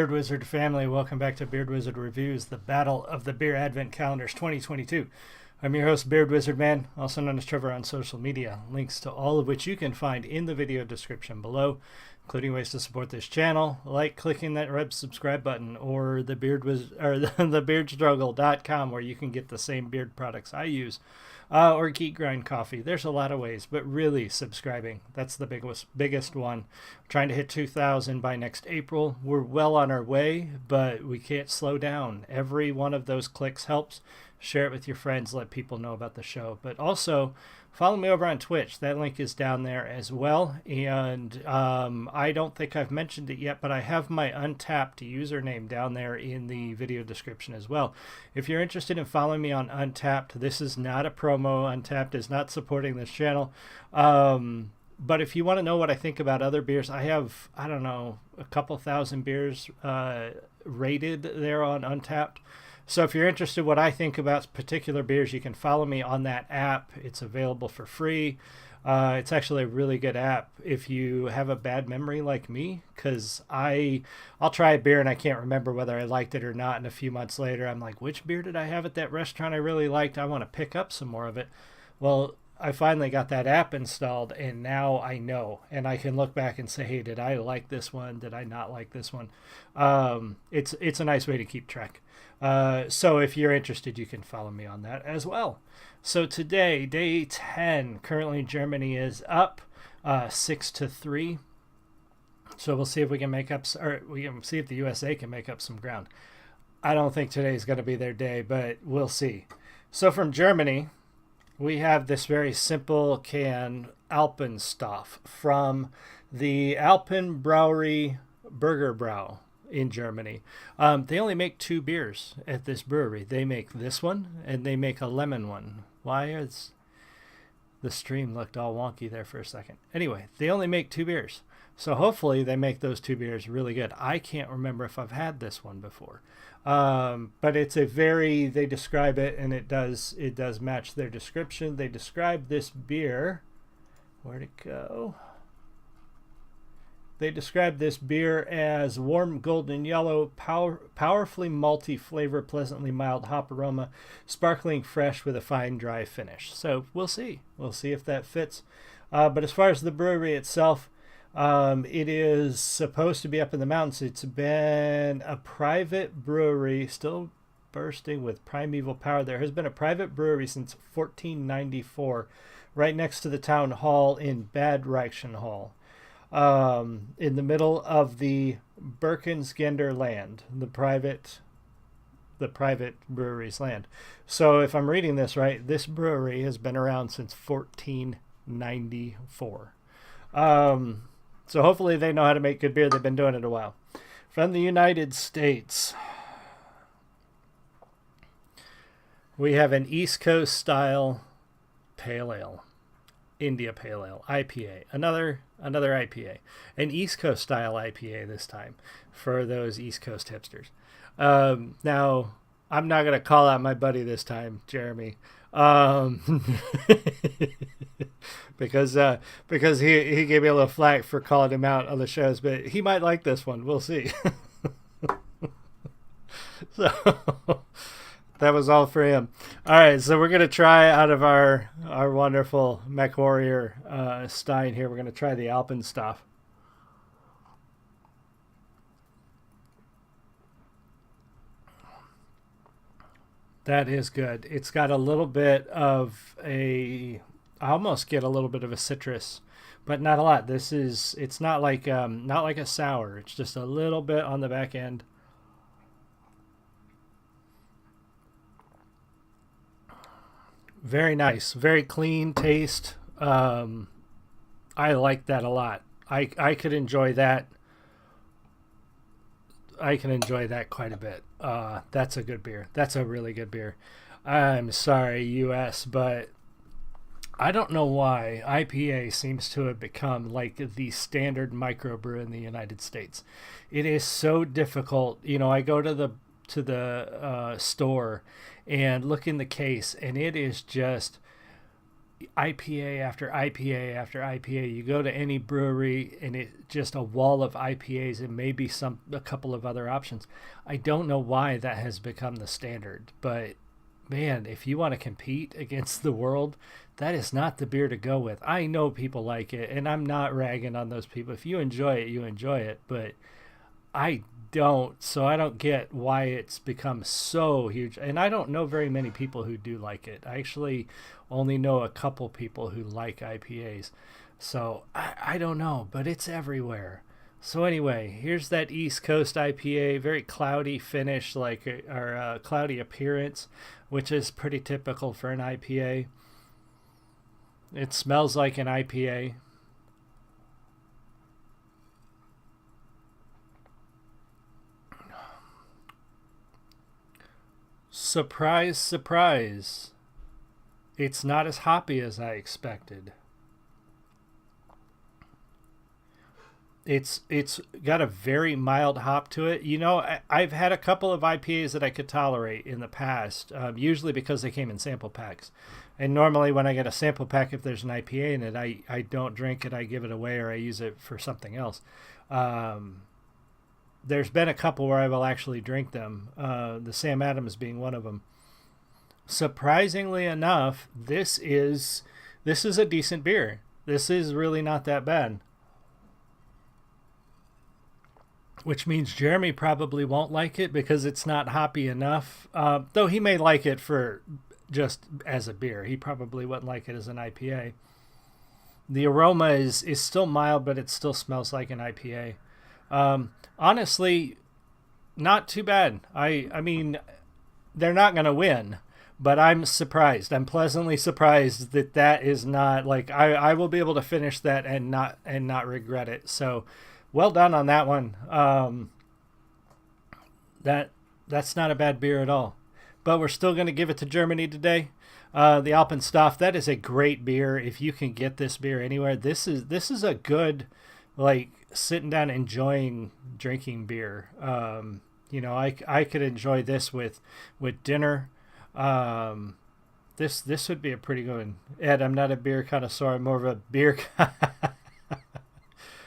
Beard Wizard family. Welcome back to Beard Wizard Reviews, the Battle of the Beer Advent Calendars 2022. I'm your host, Beard Wizard Man, also known as Trevor on social media. Links to all of which you can find in the video description below, including ways to support this channel, like clicking that red subscribe button, or the Beard Wizard or the beardstruggle.com, where you can get the same beard products I use, or Geek Grind Coffee. There's a lot of ways, but really subscribing, that's the biggest one. We're trying to hit 2,000 by next April. We're well on our way, but we can't slow down. Every one of those clicks helps. Share it with your friends, let people know about the show. But also, follow me over on Twitch. That link is down there as well. And I don't think I've mentioned it yet, but I have my Untapped username down there in the video description as well. If you're interested in following me on Untapped, this is not a promo. Untapped is not supporting this channel. But if you want to know what I think about other beers, I have, I don't know, a couple thousand beers rated there on Untapped. So if you're interested in what I think about particular beers, you can follow me on that app. It's available for free. It's actually a really good app if you have a bad memory like me, because I'll try a beer and I can't remember whether I liked it or not. And a few months later, I'm like, which beer did I have at that restaurant I really liked? I want to pick up some more of it. Well, I finally got that app installed, and now I know, and I can look back and say, hey, did I like this one? Did I not like this one? It's a nice way to keep track. So if you're interested, you can follow me on that as well. So today, day 10, currently Germany is up 6-3. So we'll see if we can make up, or we can see if the USA can make up some ground. I don't think today is going to be their day, but we'll see. So from Germany, we have this very simple can, Alpen Stoff, from the Alpenbrauerei Burgerbrau in Germany. They only make two beers at this brewery. They make this one, and they make a lemon one. Why is the stream looked all wonky there for a second? Anyway, they only make two beers. So hopefully they make those two beers really good. I can't remember if I've had this one before. But it's a very, they describe it, and it does match their description. They describe this beer. Where'd it go? They describe this beer as warm golden yellow, powerfully malty flavor, pleasantly mild hop aroma, sparkling fresh with a fine dry finish. So we'll see. We'll see if that fits. But as far as the brewery itself, it is supposed to be up in the mountains. It's been a private brewery, still bursting with primeval power. There has been a private brewery since 1494, right next to the town hall in Bad Reichenhall, in the middle of the Birkensgender land, the private brewery's land. So if I'm reading this right, this brewery has been around since 1494. So hopefully they know how to make good beer. They've been doing it a while. From the United States, we have an East Coast style pale ale, India Pale Ale, IPA, another IPA, an East Coast style IPA this time for those East Coast hipsters. Now, I'm not going to call out my buddy this time, Jeremy, because he gave me a little flack for calling him out on the shows, but he might like this one. We'll see. So that was all for him. All right, so we're going to try out of our wonderful Mech Warrior Stein here. We're going to try the Alpen Stoff. That is good. It's got a little bit of I almost get a little bit of a citrus, but not a lot. It's not like a sour. It's just a little bit on the back end. Very nice, very clean taste. I like that a lot. I could enjoy that. I can enjoy that quite a bit. That's a good beer. That's a really good beer. I'm sorry, US, but I don't know why IPA seems to have become like the standard microbrew in the United States. It is so difficult. You know, I go to the store and look in the case, and it is just IPA after IPA after IPA. You go to any brewery and it's just a wall of IPAs and maybe a couple of other options. I don't know why that has become the standard, but man, if you want to compete against the world, that is not the beer to go with. I know people like it, and I'm not ragging on those people. If you enjoy it, you enjoy it, but I don't, so I don't get why it's become so huge. And I don't know very many people who do like it. I actually only know a couple people who like IPAs. So I don't know, but it's everywhere. So anyway, here's that East Coast IPA, very cloudy finish, or cloudy appearance, which is pretty typical for an IPA. It smells like an IPA. Surprise, surprise. It's not as hoppy as I expected. It's got a very mild hop to it. You know, I've had a couple of IPAs that I could tolerate in the past, usually because they came in sample packs. And normally when I get a sample pack, if there's an IPA in it, I don't drink it, I give it away, or I use it for something else. There's been a couple where I will actually drink them, the Sam Adams being one of them. Surprisingly enough, this is a decent beer. This is really not that bad. Which means Jeremy probably won't like it because it's not hoppy enough. Though he may like it for just as a beer. He probably wouldn't like it as an IPA. The aroma is still mild, but it still smells like an IPA. Honestly, not too bad. I mean, they're not going to win, but I'm surprised. I'm pleasantly surprised that is not like I will be able to finish that and not regret it. So, well done on that one. That's not a bad beer at all. But we're still going to give it to Germany today. The Alpen Stoff, that is a great beer. If you can get this beer anywhere, this is a good, like, sitting down enjoying drinking beer. You know, I could enjoy this with dinner. This would be a pretty good one. Ed, I'm not a beer connoisseur. I'm more of a beer.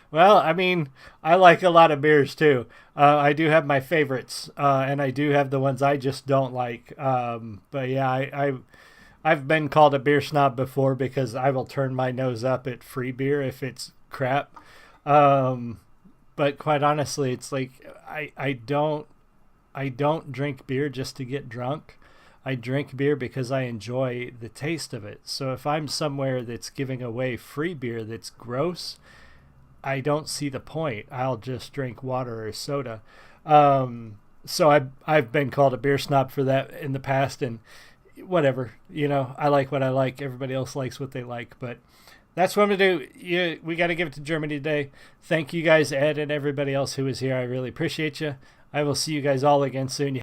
Well, I mean, I like a lot of beers too. I do have my favorites, and I do have the ones I just don't like. But yeah, I've been called a beer snob before because I will turn my nose up at free beer if it's crap. But quite honestly, it's like I don't drink beer just to get drunk. I drink beer because I enjoy the taste of it. So if I'm somewhere that's giving away free beer that's gross, I don't see the point. I'll just drink water or soda. So I've been called a beer snob for that in the past, and whatever, you know, I like what I like. Everybody else likes what they like, but that's what I'm going to do. We got to give it to Germany today. Thank you guys, Ed, and everybody else who was here. I really appreciate you. I will see you guys all again soon.